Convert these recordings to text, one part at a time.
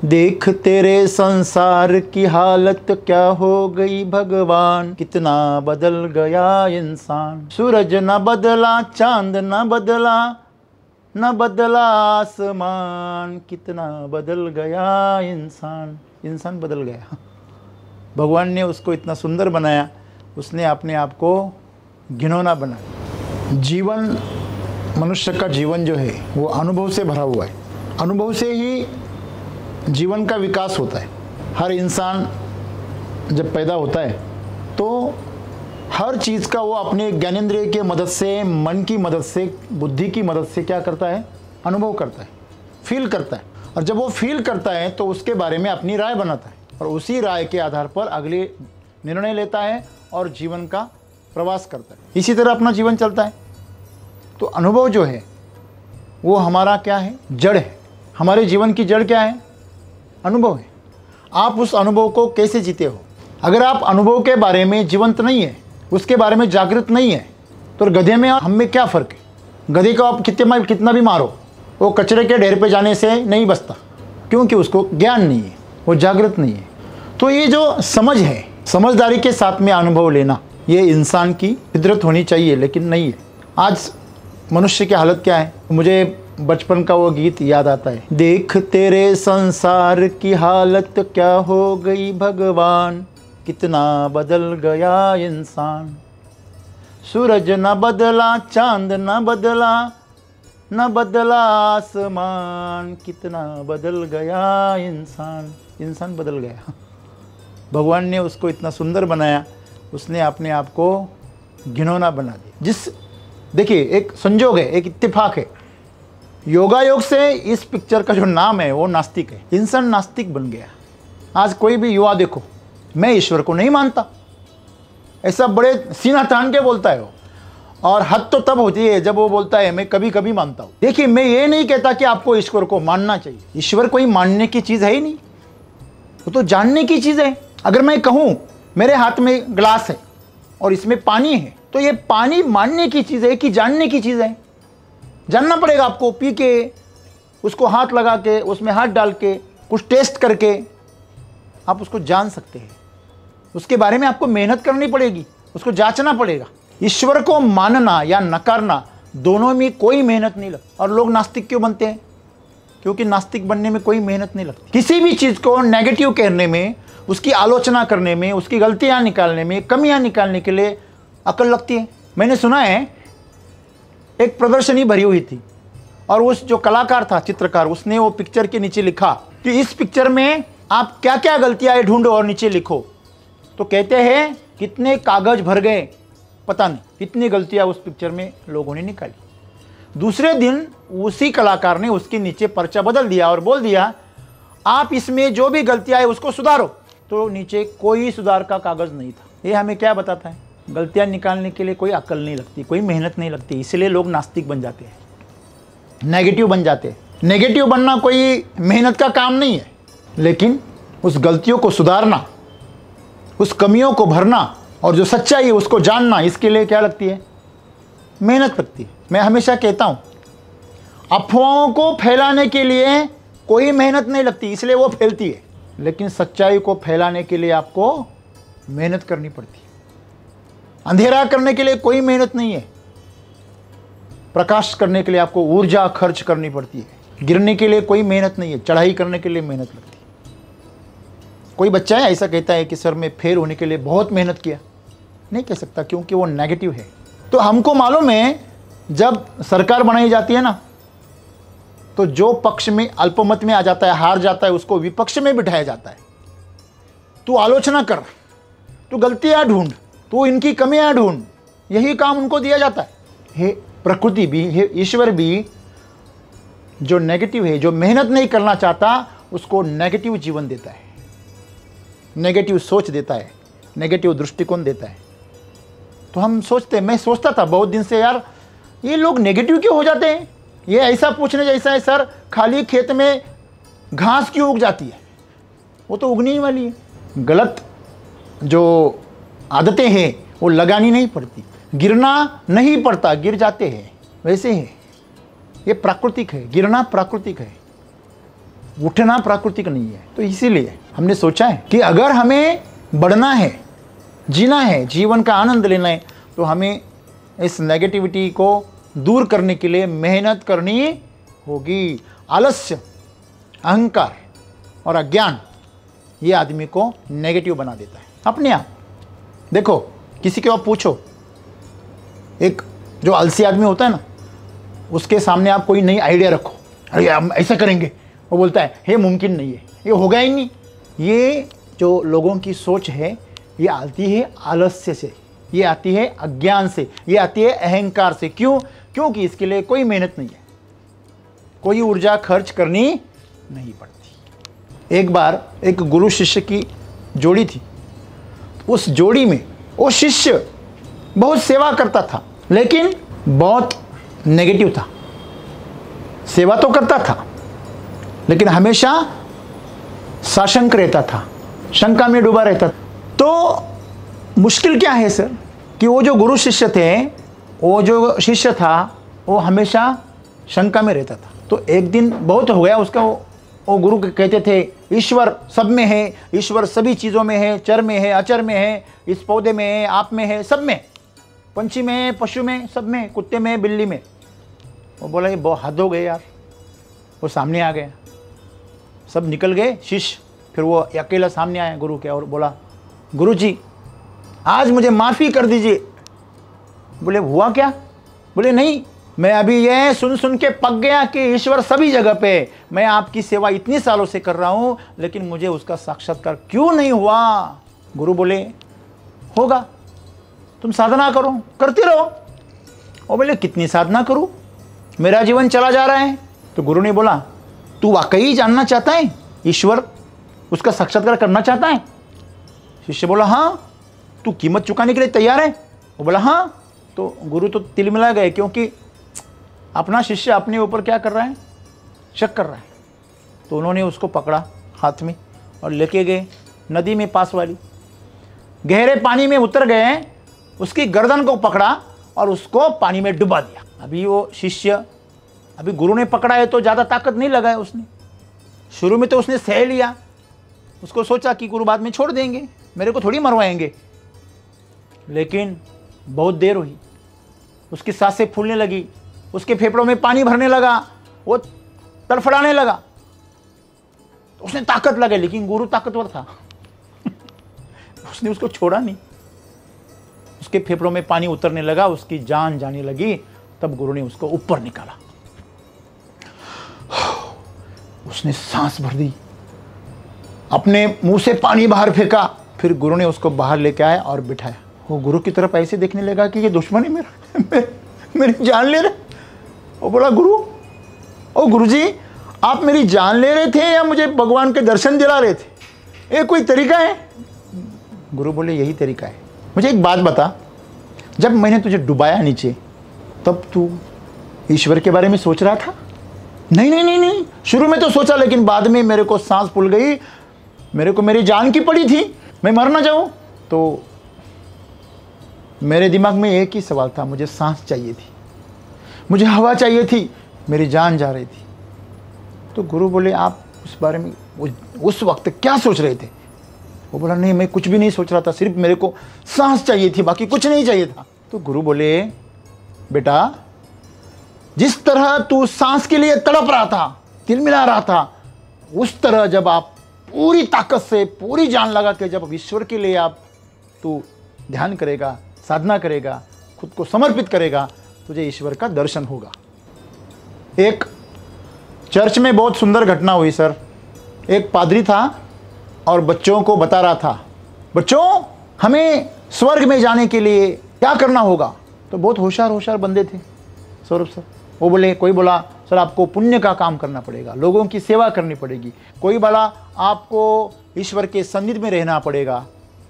देख तेरे संसार की हालत क्या हो गई भगवान, कितना बदल गया इंसान। सूरज न बदला, चांद न बदला, न बदला आसमान, कितना बदल गया इंसान। इंसान बदल गया। भगवान ने उसको इतना सुंदर बनाया, उसने अपने आप को घिनौना बनाया। जीवन, मनुष्य का जीवन जो है वो अनुभव से भरा हुआ है। अनुभव से ही जीवन का विकास होता है। हर इंसान जब पैदा होता है तो हर चीज़ का वो अपने ज्ञानेंद्रिय के मदद से, मन की मदद से, बुद्धि की मदद से क्या करता है? अनुभव करता है, फील करता है। और जब वो फील करता है तो उसके बारे में अपनी राय बनाता है और उसी राय के आधार पर अगले निर्णय लेता है और जीवन का प्रवास करता है। इसी तरह अपना जीवन चलता है। तो अनुभव जो है वो हमारा क्या है? जड़ है। हमारे जीवन की जड़ क्या है? अनुभव है। आप उस अनुभव को कैसे जीते हो? अगर आप अनुभव के बारे में जीवंत नहीं है, उसके बारे में जागृत नहीं है, तो गधे में हम में क्या फ़र्क है? गधे को आप कितना भी मारो, वो कचरे के ढेर पे जाने से नहीं बचता, क्योंकि उसको ज्ञान नहीं है, वो जागृत नहीं है। तो ये जो समझ है, समझदारी के साथ में अनुभव लेना, ये इंसान की फितरत होनी चाहिए, लेकिन नहीं है। आज मनुष्य की हालत क्या है? मुझे बचपन का वो गीत याद आता है। देख तेरे संसार की हालत क्या हो गई भगवान, कितना बदल गया इंसान। सूरज न बदला, चांद न बदला, न बदला आसमान, कितना बदल गया इंसान। इंसान बदल गया। भगवान ने उसको इतना सुंदर बनाया, उसने अपने आप को घिनौना बना दिया। देखिए, एक संजोग है, एक इत्तेफाक है। योगायोग से इस पिक्चर का जो नाम है वो नास्तिक है। इंसान नास्तिक बन गया। आज कोई भी युवा देखो, मैं ईश्वर को नहीं मानता, ऐसा बड़े सीना तान के बोलता है वो। और हद तो तब होती है जब वो बोलता है मैं कभी कभी मानता हूँ। देखिए, मैं ये नहीं कहता कि आपको ईश्वर को मानना चाहिए। ईश्वर कोई मानने की चीज़ है ही नहीं, वो तो जानने की चीज़ है। अगर मैं कहूँ मेरे हाथ में ग्लास है और इसमें पानी है, तो ये पानी मानने की चीज़ है कि जानने की चीज़ है? जानना पड़ेगा आपको। पी के, उसको हाथ लगा के, उसमें हाथ डाल के, कुछ टेस्ट करके आप उसको जान सकते हैं। उसके बारे में आपको मेहनत करनी पड़ेगी, उसको जांचना पड़ेगा। ईश्वर को मानना या नकारना, दोनों में कोई मेहनत नहीं लगती। और लोग नास्तिक क्यों बनते हैं? क्योंकि नास्तिक बनने में कोई मेहनत नहीं लगती। किसी भी चीज़ को नेगेटिव कहने में, उसकी आलोचना करने में, उसकी गलतियाँ निकालने में, कमियाँ निकालने के लिए अकल लगती है। मैंने सुना है एक प्रदर्शनी भरी हुई थी और उस जो कलाकार था, चित्रकार, उसने वो पिक्चर के नीचे लिखा कि इस पिक्चर में आप क्या क्या गलतियां ढूंढो और नीचे लिखो। तो कहते हैं कितने कागज भर गए पता नहीं, इतनी गलतियां उस पिक्चर में लोगों ने निकाली। दूसरे दिन उसी कलाकार ने उसके नीचे पर्चा बदल दिया और बोल दिया आप इसमें जो भी गलतियां है उसको सुधारो। तो नीचे कोई सुधार का कागज नहीं था। ये हमें क्या बताता है? गलतियां निकालने के लिए कोई अकल नहीं लगती, कोई मेहनत नहीं लगती। इसलिए लोग नास्तिक बन जाते हैं, नेगेटिव बन जाते हैं। नेगेटिव बनना कोई मेहनत का काम नहीं है, लेकिन उस गलतियों को सुधारना, उस कमियों को भरना और जो सच्चाई है उसको जानना, इसके लिए क्या लगती है? मेहनत लगती है। मैं हमेशा कहता हूँ, अफवाहों को फैलाने के लिए कोई मेहनत नहीं लगती, इसलिए वो फैलती है। लेकिन सच्चाई को फैलाने के लिए आपको मेहनत करनी पड़ती है। अंधेरा करने के लिए कोई मेहनत नहीं है, प्रकाश करने के लिए आपको ऊर्जा खर्च करनी पड़ती है। गिरने के लिए कोई मेहनत नहीं है, चढ़ाई करने के लिए मेहनत लगती है। कोई बच्चा है ऐसा कहता है कि सर मैं फेल होने के लिए बहुत मेहनत किया, नहीं कह सकता, क्योंकि वो नेगेटिव है। तो हमको मालूम है जब सरकार बनाई जाती है ना, तो जो पक्ष में अल्पमत में आ जाता है, हार जाता है, उसको विपक्ष में बिठाया जाता है। तू आलोचना कर, तू गलतियां ढूंढ, तो इनकी कमियां ढूंढ, यही काम उनको दिया जाता है। हे प्रकृति भी, हे ईश्वर भी, जो नेगेटिव है, जो मेहनत नहीं करना चाहता, उसको नेगेटिव जीवन देता है, नेगेटिव सोच देता है, नेगेटिव दृष्टिकोण देता है। तो हम सोचते, मैं सोचता था बहुत दिन से, यार ये लोग नेगेटिव क्यों हो जाते हैं? ये ऐसा पूछने जैसा है, सर खाली खेत में घास क्यों उग जाती है? वो तो उगनी ही वाली है। गलत जो आदतें हैं वो लगानी नहीं पड़ती, गिरना नहीं पड़ता, गिर जाते हैं। वैसे है, ये प्राकृतिक है, गिरना प्राकृतिक है। उठना प्राकृतिक नहीं है। तो इसीलिए हमने सोचा है कि अगर हमें बढ़ना है, जीना है, जीवन का आनंद लेना है, तो हमें इस नेगेटिविटी को दूर करने के लिए मेहनत करनी होगी। आलस्य, अहंकार और अज्ञान ये आदमी को नेगेटिव बना देता है अपने आप। देखो, किसी के आप पूछो, एक जो आलसी आदमी होता है ना, उसके सामने आप कोई नई आइडिया रखो, अरे हम ऐसा करेंगे, वो बोलता है ये मुमकिन नहीं है, ये होगा ही नहीं। ये जो लोगों की सोच है, ये आती है आलस्य से, ये आती है अज्ञान से, ये आती है अहंकार से। क्यों? क्योंकि इसके लिए कोई मेहनत नहीं है, कोई ऊर्जा खर्च करनी नहीं पड़ती। एक बार एक गुरु शिष्य की जोड़ी थी। उस जोड़ी में वो शिष्य बहुत सेवा करता था, लेकिन बहुत नेगेटिव था। सेवा तो करता था, लेकिन हमेशा साशंक रहता था, शंका में डूबा रहता था। तो मुश्किल क्या है सर, कि वो जो गुरु शिष्य थे, वो जो शिष्य था, वो हमेशा शंका में रहता था। तो एक दिन बहुत हो गया उसका, वो गुरु कहते थे ईश्वर सब में है, ईश्वर सभी चीज़ों में है, चर में है, अचर में है, इस पौधे में है, आप में है, सब में, पंछी में है, पशु में, सब में, कुत्ते में, बिल्ली में। वो बोला ये बहुत हद हो गए यार। वो सामने आ गया, सब निकल गए शिष्य। फिर वो अकेला सामने आया गुरु के और बोला, गुरु जी आज मुझे माफ़ी कर दीजिए। बोले हुआ क्या? बोले नहीं, मैं अभी ये सुन सुन के पक गया कि ईश्वर सभी जगह पे। मैं आपकी सेवा इतनी सालों से कर रहा हूँ, लेकिन मुझे उसका साक्षात्कार क्यों नहीं हुआ? गुरु बोले होगा, तुम साधना करो, करते रहो। वो बोले कितनी साधना करूँ, मेरा जीवन चला जा रहा है। तो गुरु ने बोला तू वाकई जानना चाहता है ईश्वर, उसका साक्षात्कार करना चाहता है? शिष्य बोला हाँ। तू कीमत चुकाने के लिए तैयार है? वो बोला हाँ। तो गुरु तो तिलमिला गए, क्योंकि अपना शिष्य अपने ऊपर क्या कर रहा है, शक कर रहा है। तो उन्होंने उसको पकड़ा हाथ में और लेके गए नदी में, पास वाली गहरे पानी में उतर गए, उसकी गर्दन को पकड़ा और उसको पानी में डुबा दिया। अभी वो शिष्य, अभी गुरु ने पकड़ा है तो ज़्यादा ताकत नहीं लगाया उसने। शुरू में तो उसने सह लिया, उसको सोचा कि गुरु बाद में छोड़ देंगे, मेरे को थोड़ी मरवाएंगे। लेकिन बहुत देर हुई, उसकी सांसें फूलने लगी, उसके फेफड़ों में पानी भरने लगा, वो तड़फड़ाने लगा। उसने ताकत लगाई, लेकिन गुरु ताकतवर था उसने उसको छोड़ा नहीं। उसके फेफड़ों में पानी उतरने लगा, उसकी जान जाने लगी। तब गुरु ने उसको ऊपर निकाला, उसने सांस भर दी, अपने मुंह से पानी बाहर फेंका। फिर गुरु ने उसको बाहर लेके आया और बिठाया। वो गुरु की तरफ ऐसे देखने लगा कि ये दुश्मन है मेरा मेरी जान ले रहे। वो बोला गुरु, ओ गुरु जी आप मेरी जान ले रहे थे या मुझे भगवान के दर्शन दिला रहे थे? ये कोई तरीका है? गुरु बोले यही तरीका है। मुझे एक बात बता, जब मैंने तुझे डुबाया नीचे, तब तू ईश्वर के बारे में सोच रहा था? नहीं नहीं नहीं नहीं, शुरू में तो सोचा, लेकिन बाद में मेरे को सांस फूल गई, मेरे को मेरी जान की पड़ी थी, मैं मर ना जाऊं। तो मेरे दिमाग में एक ही सवाल था, मुझे सांस चाहिए थी, मुझे हवा चाहिए थी, मेरी जान जा रही थी। तो गुरु बोले आप उस बारे में उस वक्त क्या सोच रहे थे? वो बोला नहीं, मैं कुछ भी नहीं सोच रहा था, सिर्फ मेरे को सांस चाहिए थी, बाकी कुछ नहीं चाहिए था। तो गुरु बोले बेटा, जिस तरह तू सांस के लिए तड़प रहा था, तिलमिला रहा था, उस तरह जब आप पूरी ताकत से, पूरी जान लगा के जब ईश्वर के लिए आप तू ध्यान करेगा, साधना करेगा, खुद को समर्पित करेगा, तुझे ईश्वर का दर्शन होगा। एक चर्च में बहुत सुंदर घटना हुई सर। एक पादरी था और बच्चों को बता रहा था, बच्चों हमें स्वर्ग में जाने के लिए क्या करना होगा? तो बहुत होशियार होशियार बंदे थे सौरभ सर। वो बोले, कोई बोला सर आपको पुण्य का काम करना पड़ेगा, लोगों की सेवा करनी पड़ेगी। कोई बोला आपको ईश्वर के सन्निधि में रहना पड़ेगा,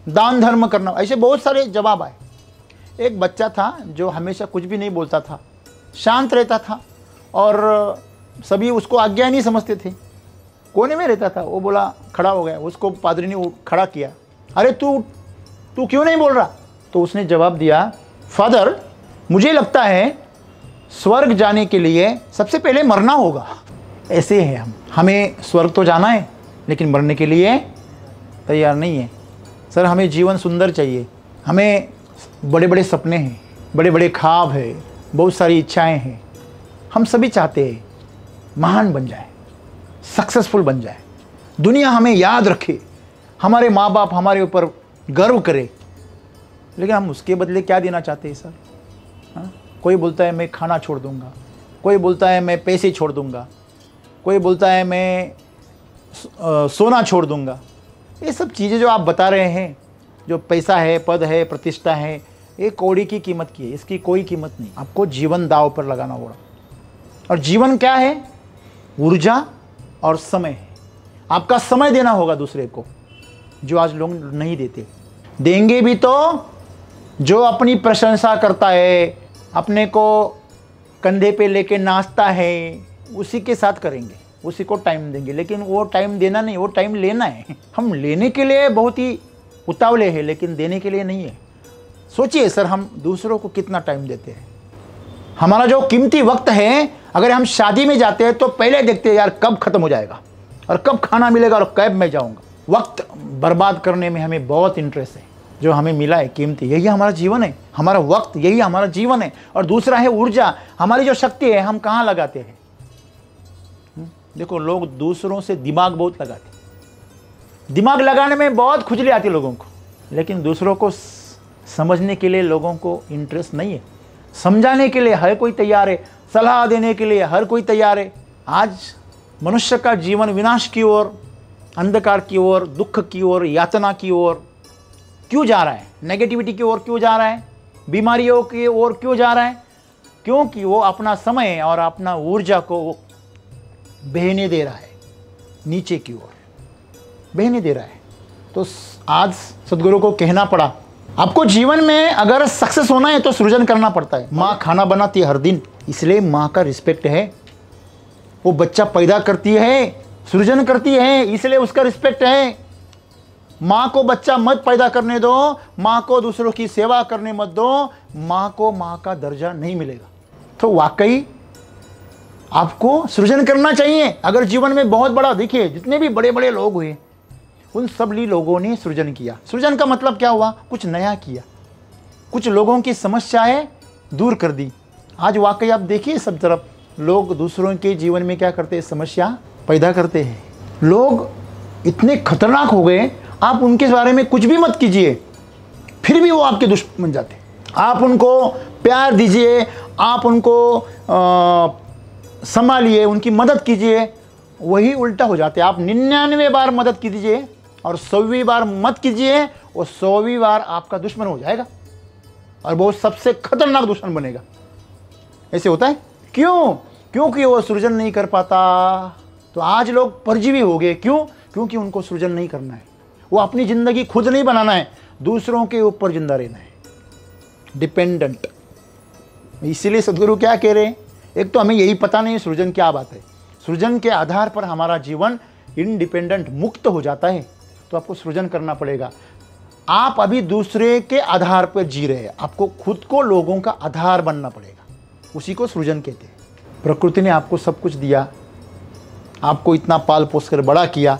दान धर्म करना। ऐसे बहुत सारे जवाब आए। एक बच्चा था जो हमेशा कुछ भी नहीं बोलता था, शांत रहता था और सभी उसको आज्ञा नहीं समझते थे, कोने में रहता था। वो बोला, खड़ा हो गया, उसको पादरी ने खड़ा किया, अरे तू क्यों नहीं बोल रहा? तो उसने जवाब दिया, फादर मुझे लगता है स्वर्ग जाने के लिए सबसे पहले मरना होगा। ऐसे हैं हम। हमें स्वर्ग तो जाना है लेकिन मरने के लिए तैयार नहीं है। सर हमें जीवन सुंदर चाहिए, हमें बड़े बड़े सपने हैं, बड़े बड़े ख्वाब है, बहुत सारी इच्छाएं हैं। हम सभी चाहते हैं महान बन जाए, सक्सेसफुल बन जाए, दुनिया हमें याद रखे, हमारे माँ बाप हमारे ऊपर गर्व करे। लेकिन हम उसके बदले क्या देना चाहते हैं सर? हाँ? कोई बोलता है मैं खाना छोड़ दूंगा, कोई बोलता है मैं पैसे छोड़ दूंगा, कोई बोलता है मैं सोना छोड़ दूंगा। ये सब चीज़ें जो आप बता रहे हैं, जो पैसा है, पद है, प्रतिष्ठा है, ये कौड़ी की कीमत की है, इसकी कोई कीमत नहीं। आपको जीवन दांव पर लगाना होगा। और जीवन क्या है? ऊर्जा और समय है। आपका समय देना होगा दूसरे को, जो आज लोग नहीं देते। देंगे भी तो जो अपनी प्रशंसा करता है, अपने को कंधे पे लेके नाचता है, उसी के साथ करेंगे, उसी को टाइम देंगे। लेकिन वो टाइम देना नहीं, वो टाइम लेना है। हम लेने के लिए बहुत ही उतावले हैं लेकिन देने के लिए नहीं है। सोचिए सर, हम दूसरों को कितना टाइम देते हैं। हमारा जो कीमती वक्त है, अगर हम शादी में जाते हैं तो पहले देखते हैं यार कब खत्म हो जाएगा और कब खाना मिलेगा और कब मैं जाऊंगा। वक्त बर्बाद करने में हमें बहुत इंटरेस्ट है। जो हमें मिला है कीमती, यही हमारा जीवन है, हमारा वक्त यही हमारा जीवन है। और दूसरा है ऊर्जा, हमारी जो शक्ति है हम कहाँ लगाते हैं? देखो, लोग दूसरों से दिमाग बहुत लगाते हैं, दिमाग लगाने में बहुत खुजली आती है लोगों को, लेकिन दूसरों को समझने के लिए लोगों को इंटरेस्ट नहीं है। समझाने के लिए हर कोई तैयार है, सलाह देने के लिए हर कोई तैयार है। आज मनुष्य का जीवन विनाश की ओर, अंधकार की ओर, दुख की ओर, यातना की ओर क्यों जा रहा है? नेगेटिविटी की ओर क्यों जा रहा है? बीमारियों की ओर क्यों जा रहा है? क्योंकि वो अपना समय और अपना ऊर्जा को बहने दे रहा है, नीचे की ओर बहने दे रहा है। तो आज सदगुरु को कहना पड़ा, आपको जीवन में अगर सक्सेस होना है तो सृजन करना पड़ता है। माँ खाना बनाती है हर दिन, इसलिए माँ का रिस्पेक्ट है। वो बच्चा पैदा करती है, सृजन करती है, इसलिए उसका रिस्पेक्ट है। माँ को बच्चा मत पैदा करने दो, माँ को दूसरों की सेवा करने मत दो, माँ को माँ का दर्जा नहीं मिलेगा। तो वाकई आपको सृजन करना चाहिए। अगर जीवन में बहुत बड़ा, देखिए जितने भी बड़े बड़े लोग हुए उन सभी लोगों ने सृजन किया। सृजन का मतलब क्या हुआ? कुछ नया किया, कुछ लोगों की समस्याएं दूर कर दी। आज वाकई आप देखिए सब तरफ लोग दूसरों के जीवन में क्या करते हैं? समस्या पैदा करते हैं। लोग इतने खतरनाक हो गए, आप उनके बारे में कुछ भी मत कीजिए, फिर भी वो आपके दुश्मन बन जाते। आप उनको प्यार दीजिए, आप उनको संभालिए, उनकी मदद कीजिए, वही उल्टा हो जाते। आप 99 बार मदद कीजिए और 100वीं बार मत कीजिए, वो 100वीं बार आपका दुश्मन हो जाएगा और वो सबसे खतरनाक दुश्मन बनेगा। ऐसे होता है क्यों? क्योंकि वो सृजन नहीं कर पाता। तो आज लोग परजीवी हो गए। क्यों? क्योंकि उनको सृजन नहीं करना है। वो अपनी ज़िंदगी खुद नहीं बनाना है, दूसरों के ऊपर जिंदा रहना है, डिपेंडेंट। इसीलिए सदगुरु क्या कह रहे हैं? एक तो हमें यही पता नहीं सृजन क्या बात है। सृजन के आधार पर हमारा जीवन इंडिपेंडेंट, मुक्त हो जाता है। तो आपको सृजन करना पड़ेगा। आप अभी दूसरे के आधार पर जी रहे हैं, आपको खुद को लोगों का आधार बनना पड़ेगा। उसी को सृजन कहते हैं। प्रकृति ने आपको सब कुछ दिया, आपको इतना पाल पोस कर बड़ा किया,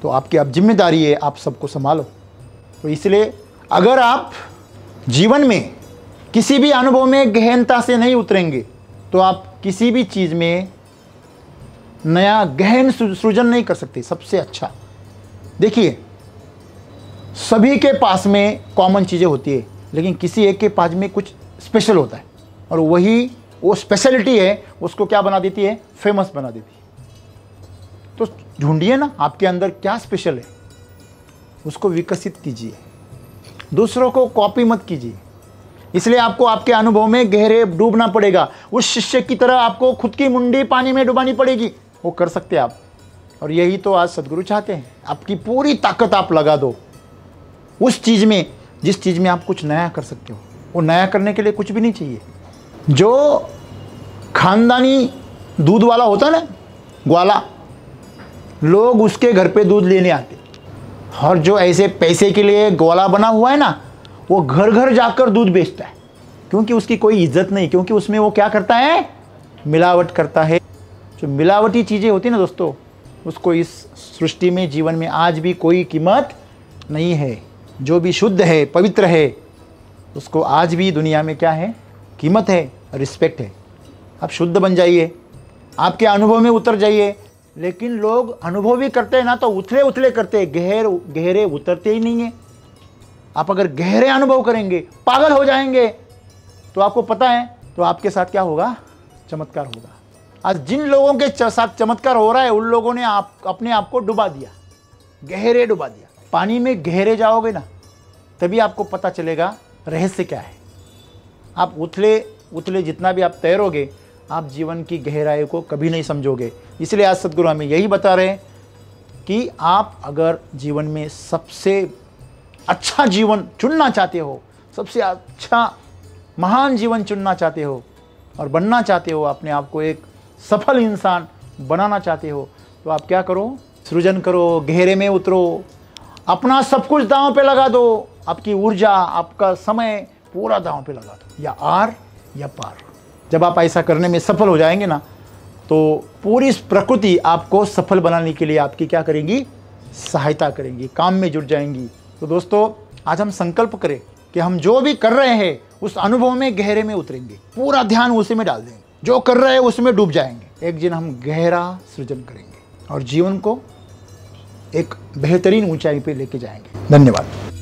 तो आपकी अब जिम्मेदारी है आप सबको संभालो। तो इसलिए अगर आप जीवन में किसी भी अनुभव में गहनता से नहीं उतरेंगे तो आप किसी भी चीज़ में नया गहन सृजन नहीं कर सकते। सबसे अच्छा देखिए, सभी के पास में कॉमन चीज़ें होती है, लेकिन किसी एक के पास में कुछ स्पेशल होता है, और वही वो स्पेशलिटी है उसको क्या बना देती है? फेमस बना देती है। तो ढूंढिए ना आपके अंदर क्या स्पेशल है, उसको विकसित कीजिए, दूसरों को कॉपी मत कीजिए। इसलिए आपको आपके अनुभव में गहरे डूबना पड़ेगा। उस शिष्य की तरह आपको खुद की मुंडी पानी में डुबानी पड़ेगी। वो कर सकते हैं आप, और यही तो आज सदगुरु चाहते हैं। आपकी पूरी ताकत आप लगा दो उस चीज़ में जिस चीज़ में आप कुछ नया कर सकते हो। वो नया करने के लिए कुछ भी नहीं चाहिए। जो खानदानी दूध वाला होता है ना, ग्वाला, लोग उसके घर पे दूध लेने आते। और जो ऐसे पैसे के लिए ग्वाला बना हुआ है ना, वो घर घर जाकर दूध बेचता है, क्योंकि उसकी कोई इज्जत नहीं, क्योंकि उसमें वो क्या करता है? मिलावट करता है। जो मिलावटी चीज़ें होती ना दोस्तों, उसको इस सृष्टि में, जीवन में आज भी कोई कीमत नहीं है। जो भी शुद्ध है, पवित्र है, उसको आज भी दुनिया में क्या है, कीमत है, रिस्पेक्ट है। आप शुद्ध बन जाइए, आपके अनुभव में उतर जाइए। लेकिन लोग अनुभव भी करते हैं ना तो उथले उथले करते हैं, गहरे उतरते ही नहीं है। आप अगर गहरे अनुभव करेंगे, पागल हो जाएंगे, तो आपको पता है तो आपके साथ क्या होगा, चमत्कार होगा। आज जिन लोगों के साथ चमत्कार हो रहा है, उन लोगों ने अपने आप को डुबा दिया, गहरे डुबा दिया। पानी में गहरे जाओगे ना, तभी आपको पता चलेगा रहस्य क्या है। आप उथले उथले जितना भी आप तैरोगे, आप जीवन की गहराई को कभी नहीं समझोगे। इसलिए आज सद्गुरु हमें यही बता रहे हैं कि आप अगर जीवन में सबसे अच्छा जीवन चुनना चाहते हो, सबसे अच्छा महान जीवन चुनना चाहते हो और बनना चाहते हो, अपने आप को एक सफल इंसान बनाना चाहते हो, तो आप क्या करो, सृजन करो, गहरे में उतरो, अपना सब कुछ दांव पे लगा दो। आपकी ऊर्जा, आपका समय पूरा दांव पे लगा दो, या आर या पार। जब आप ऐसा करने में सफल हो जाएंगे ना, तो पूरी प्रकृति आपको सफल बनाने के लिए आपकी क्या करेंगी, सहायता करेंगी, काम में जुट जाएंगी। तो दोस्तों, आज हम संकल्प करें कि हम जो भी कर रहे हैं उस अनुभव में गहरे में उतरेंगे, पूरा ध्यान उसी में डाल देंगे, जो कर रहे हैं उसमें डूब जाएंगे। एक दिन हम गहरा सृजन करेंगे और जीवन को एक बेहतरीन ऊंचाई पे लेके जाएंगे। धन्यवाद।